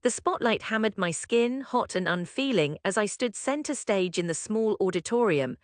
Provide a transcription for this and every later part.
The spotlight hammered my skin, hot and unfeeling, as I stood center stage in the small auditorium.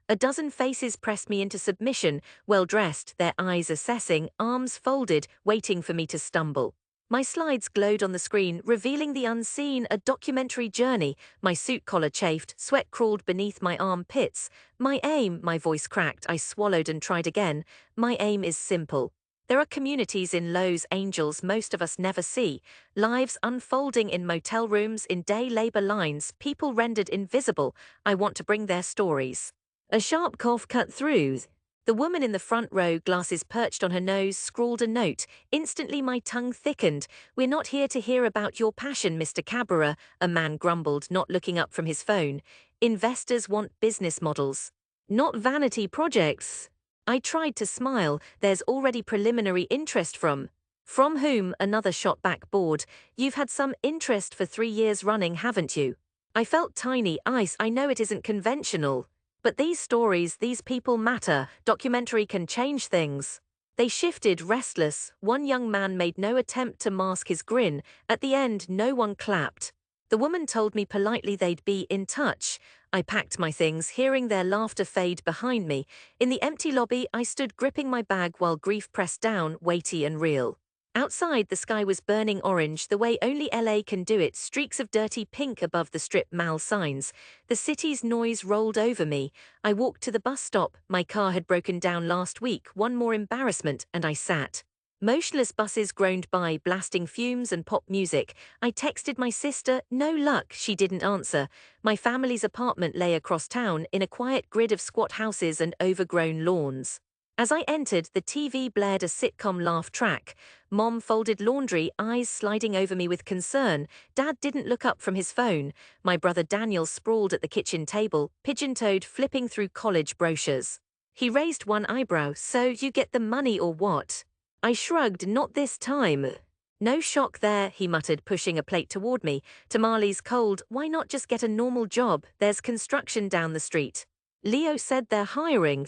A dozen faces pressed me into submission, well-dressed, their eyes assessing, arms folded, waiting for me to stumble. My slides glowed on the screen, revealing the unseen, a documentary journey. My suit collar chafed, sweat crawled beneath my armpits. My voice cracked, I swallowed and tried again. My aim is simple. There are communities in Los Angeles most of us never see, lives unfolding in motel rooms, in day labor lines, people rendered invisible. I want to bring their stories. A sharp cough cut through. The woman in the front row, glasses perched on her nose, scrawled a note. Instantly my tongue thickened. "We're not here to hear about your passion, Mr. Cabrera," a man grumbled, not looking up from his phone. "Investors want business models, not vanity projects." I tried to smile. "There's already preliminary interest from." "From whom?" Another shot back, bored. "You've had some interest for 3 years running, haven't you?" I felt tiny. I know it isn't conventional. But these stories, these people matter. Documentary can change things. They shifted, restless. One young man made no attempt to mask his grin. At the end, no one clapped. The woman told me politely they'd be in touch. I packed my things, hearing their laughter fade behind me. In the empty lobby, I stood gripping my bag while grief pressed down, weighty and real. Outside, the sky was burning orange, the way only LA can do it, streaks of dirty pink above the strip mall signs. The city's noise rolled over me. I walked to the bus stop. My car had broken down last week, one more embarrassment, and I sat. Motionless buses groaned by, blasting fumes and pop music. I texted my sister, no luck, she didn't answer. My family's apartment lay across town, in a quiet grid of squat houses and overgrown lawns. As I entered, the TV blared a sitcom laugh track. Mom folded laundry, eyes sliding over me with concern. Dad didn't look up from his phone. My brother Daniel sprawled at the kitchen table, pigeon-toed, flipping through college brochures. He raised one eyebrow. "So you get the money or what?" I shrugged. "Not this time." "No shock there," he muttered, pushing a plate toward me. "Tamales cold. Why not just get a normal job? There's construction down the street." "Leo said they're hiring."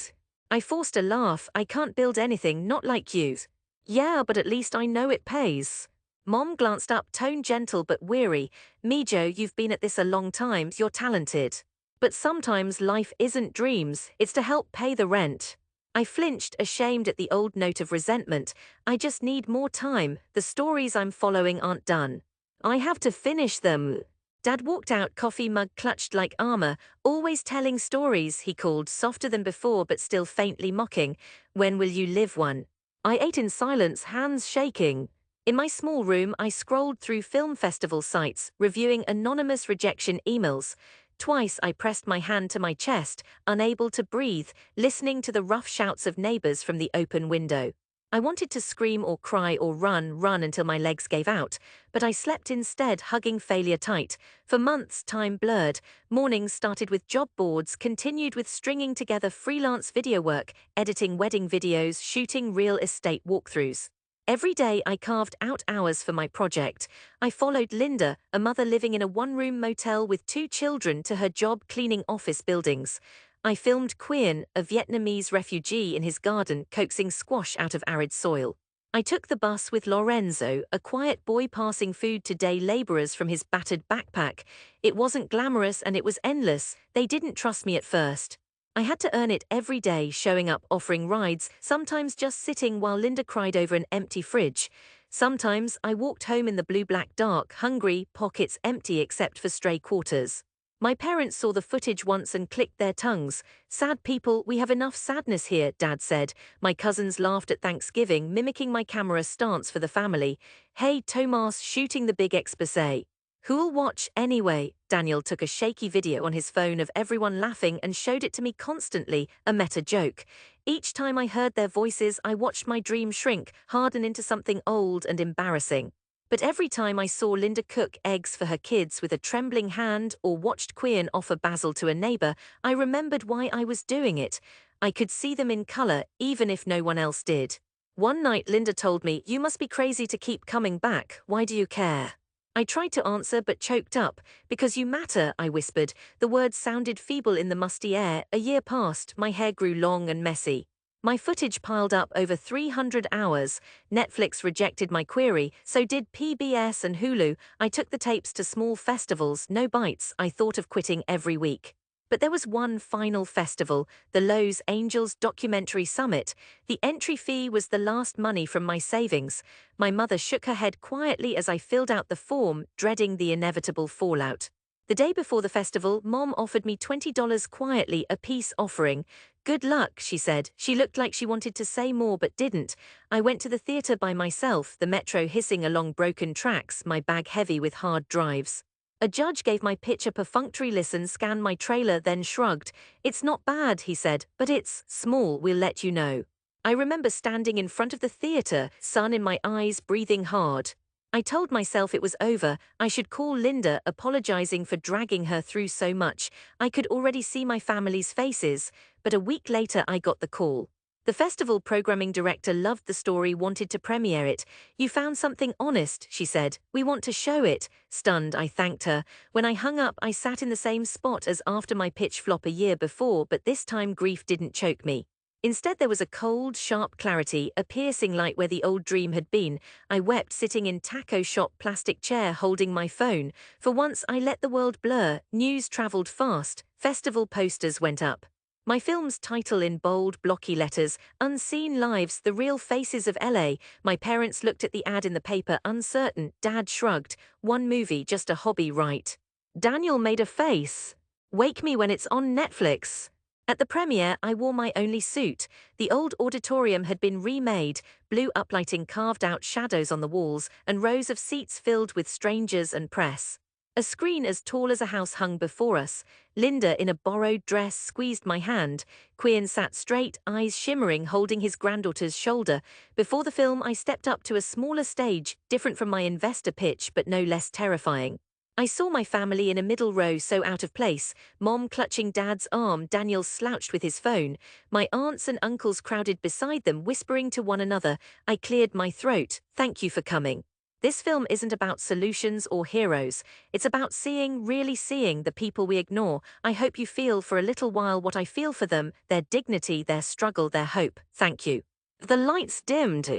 I forced a laugh. "I can't build anything, not like you." "Yeah, but at least I know it pays." Mom glanced up, tone gentle but weary. "Mijo, you've been at this a long time, you're talented. But sometimes life isn't dreams, it's to help pay the rent." I flinched, ashamed at the old note of resentment. "I just need more time. The stories I'm following aren't done. I have to finish them." Dad walked out, coffee mug clutched like armor. "Always telling stories," he called, softer than before but still faintly mocking. "When will you live one?" I ate in silence, hands shaking. In my small room, I scrolled through film festival sites, reviewing anonymous rejection emails. Twice I pressed my hand to my chest, unable to breathe, listening to the rough shouts of neighbors from the open window. I wanted to scream or cry or run until my legs gave out, but I slept instead, hugging failure tight. For months, time blurred. Mornings started with job boards, continued with stringing together freelance video work, editing wedding videos, shooting real estate walkthroughs. Every day I carved out hours for my project. I followed Linda, a mother living in a one-room motel with 2 children, to her job cleaning office buildings. I filmed Quyen, a Vietnamese refugee, in his garden coaxing squash out of arid soil. I took the bus with Lorenzo, a quiet boy passing food to day laborers from his battered backpack. It wasn't glamorous and it was endless. They didn't trust me at first. I had to earn it every day, showing up, offering rides, sometimes just sitting while Linda cried over an empty fridge. Sometimes I walked home in the blue-black dark, hungry, pockets empty except for stray quarters. My parents saw the footage once and clicked their tongues. "Sad people, we have enough sadness here," Dad said. My cousins laughed at Thanksgiving, mimicking my camera stance for the family. "Hey, Tomas, shooting the big exposé." "Who'll watch anyway?" Daniel took a shaky video on his phone of everyone laughing and showed it to me constantly, a meta joke. Each time I heard their voices, I watched my dream shrink, harden into something old and embarrassing. But every time I saw Linda cook eggs for her kids with a trembling hand or watched Quyen offer basil to a neighbor, I remembered why I was doing it. I could see them in color, even if no one else did. One night Linda told me, "You must be crazy to keep coming back. Why do you care?" I tried to answer but choked up. "Because you matter," I whispered. The words sounded feeble in the musty air. A year passed, my hair grew long and messy. My footage piled up over 300 hours. Netflix rejected my query, so did PBS and Hulu. I took the tapes to small festivals, no bites. I thought of quitting every week. But there was one final festival, the Los Angeles Documentary Summit. The entry fee was the last money from my savings. My mother shook her head quietly as I filled out the form, dreading the inevitable fallout. The day before the festival, Mom offered me $20 quietly, a peace offering. Good luck, she said. She looked like she wanted to say more but didn't. I went to the theater by myself, the metro hissing along broken tracks, my bag heavy with hard drives. A judge gave my pitch a perfunctory listen, scanned my trailer, then shrugged. It's not bad, he said, but it's small, we'll let you know. I remember standing in front of the theater, sun in my eyes, breathing hard. I told myself it was over. I should call Linda, apologizing for dragging her through so much. I could already see my family's faces, but a week later I got the call. The festival programming director loved the story, wanted to premiere it. You found something honest, she said. We want to show it. Stunned, I thanked her. When I hung up, I sat in the same spot as after my pitch flop a year before, but this time grief didn't choke me. Instead, there was a cold, sharp clarity, a piercing light where the old dream had been. I wept sitting in taco shop plastic chair holding my phone. For once, I let the world blur. News traveled fast. Festival posters went up. My film's title in bold, blocky letters, Unseen Lives, the Real Faces of LA. My parents looked at the ad in the paper, uncertain. Dad shrugged. One movie, just a hobby, right? Daniel made a face. Wake me when it's on Netflix. At the premiere, I wore my only suit. The old auditorium had been remade, blue uplighting carved out shadows on the walls, and rows of seats filled with strangers and press. A screen as tall as a house hung before us. Linda, in a borrowed dress, squeezed my hand. Quinn sat straight, eyes shimmering, holding his granddaughter's shoulder. Before the film, I stepped up to a smaller stage, different from my investor pitch, but no less terrifying. I saw my family in a middle row, so out of place, Mom clutching Dad's arm, Daniel slouched with his phone. My aunts and uncles crowded beside them, whispering to one another. I cleared my throat. Thank you for coming. This film isn't about solutions or heroes. It's about seeing, really seeing, the people we ignore. I hope you feel for a little while what I feel for them, their dignity, their struggle, their hope. Thank you. The lights dimmed.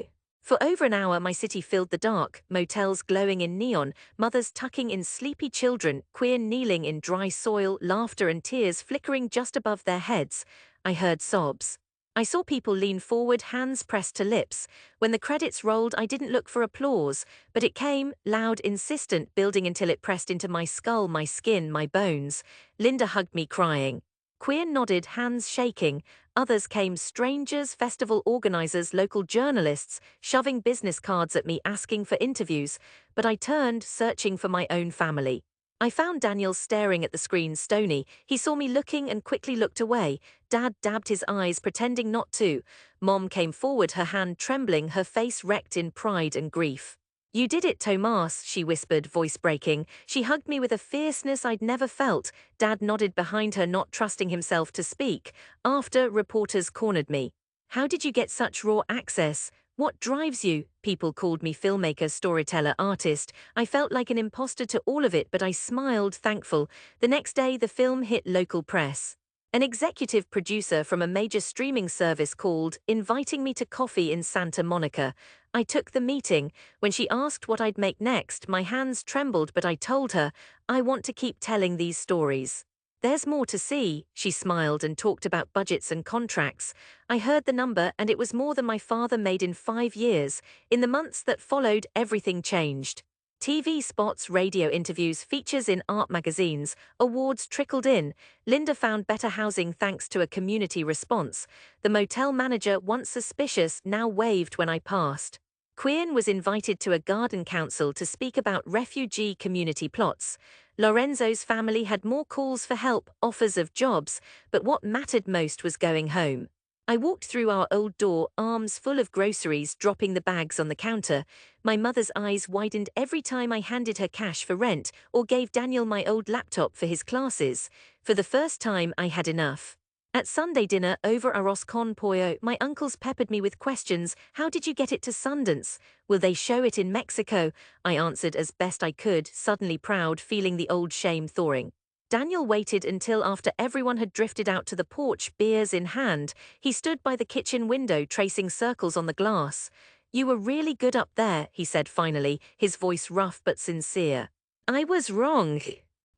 For over an hour, my city filled the dark, motels glowing in neon, mothers tucking in sleepy children, queer kneeling in dry soil, laughter and tears flickering just above their heads. I heard sobs. I saw people lean forward, hands pressed to lips. When the credits rolled, I didn't look for applause, but it came, loud, insistent, building until it pressed into my skull, my skin, my bones. Linda hugged me, crying. Quinn nodded, hands shaking. Others came, strangers, festival organizers, local journalists, shoving business cards at me, asking for interviews. But I turned, searching for my own family. I found Daniel staring at the screen, stony. He saw me looking and quickly looked away. Dad dabbed his eyes, pretending not to. Mom came forward, her hand trembling, her face wrecked in pride and grief. You did it, Tomas, she whispered, voice breaking. She hugged me with a fierceness I'd never felt. Dad nodded behind her, not trusting himself to speak. After, reporters cornered me. How did you get such raw access? What drives you? People called me filmmaker, storyteller, artist. I felt like an imposter to all of it, but I smiled, thankful. The next day, the film hit local press. An executive producer from a major streaming service called, inviting me to coffee in Santa Monica. I took the meeting. When she asked what I'd make next, my hands trembled, but I told her, I want to keep telling these stories. There's more to see, she smiled and talked about budgets and contracts. I heard the number, and it was more than my father made in 5 years. In the months that followed, everything changed. TV spots, radio interviews, features in art magazines, awards trickled in. Linda found better housing thanks to a community response. The motel manager, once suspicious, now waved when I passed. Quinn was invited to a garden council to speak about refugee community plots. Lorenzo's family had more calls for help, offers of jobs, but what mattered most was going home. I walked through our old door, arms full of groceries, dropping the bags on the counter. My mother's eyes widened every time I handed her cash for rent or gave Daniel my old laptop for his classes. For the first time, I had enough. At Sunday dinner over arroz con pollo, my uncles peppered me with questions. How did you get it to Sundance? Will they show it in Mexico? I answered as best I could, suddenly proud, feeling the old shame thawing. Daniel waited until after everyone had drifted out to the porch, beers in hand. He stood by the kitchen window tracing circles on the glass. "You were really good up there," he said finally, his voice rough but sincere. "I was wrong."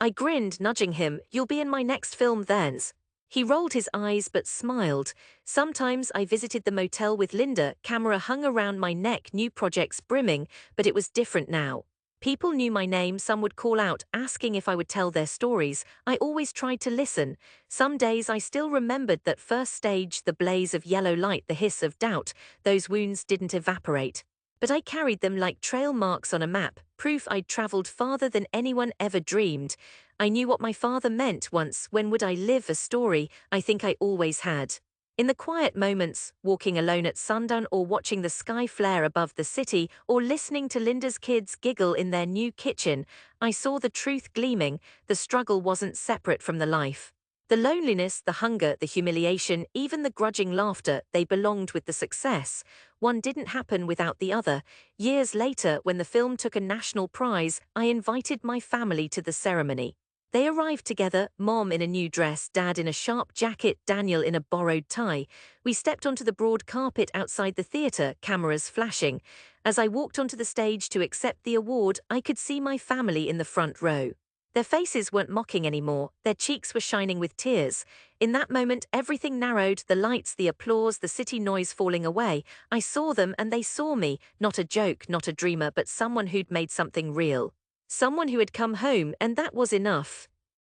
I grinned, nudging him. "You'll be in my next film then." He rolled his eyes but smiled. Sometimes I visited the motel with Linda, camera hung around my neck, new projects brimming, but it was different now. People knew my name, some would call out, asking if I would tell their stories. I always tried to listen. Some days I still remembered that first stage, the blaze of yellow light, the hiss of doubt. Those wounds didn't evaporate. But I carried them like trail marks on a map, proof I'd traveled farther than anyone ever dreamed. I knew what my father meant once, when would I live a story. I think I always had. In the quiet moments, walking alone at sundown or watching the sky flare above the city or listening to Linda's kids giggle in their new kitchen, I saw the truth gleaming. The struggle wasn't separate from the life. The loneliness, the hunger, the humiliation, even the grudging laughter, they belonged with the success. One didn't happen without the other. Years later, when the film took a national prize, I invited my family to the ceremony. They arrived together, Mom in a new dress, Dad in a sharp jacket, Daniel in a borrowed tie. We stepped onto the broad carpet outside the theater, cameras flashing. As I walked onto the stage to accept the award, I could see my family in the front row. Their faces weren't mocking anymore, their cheeks were shining with tears. In that moment, everything narrowed, the lights, the applause, the city noise falling away. I saw them and they saw me, not a joke, not a dreamer, but someone who'd made something real. Someone who had come home, and that was enough.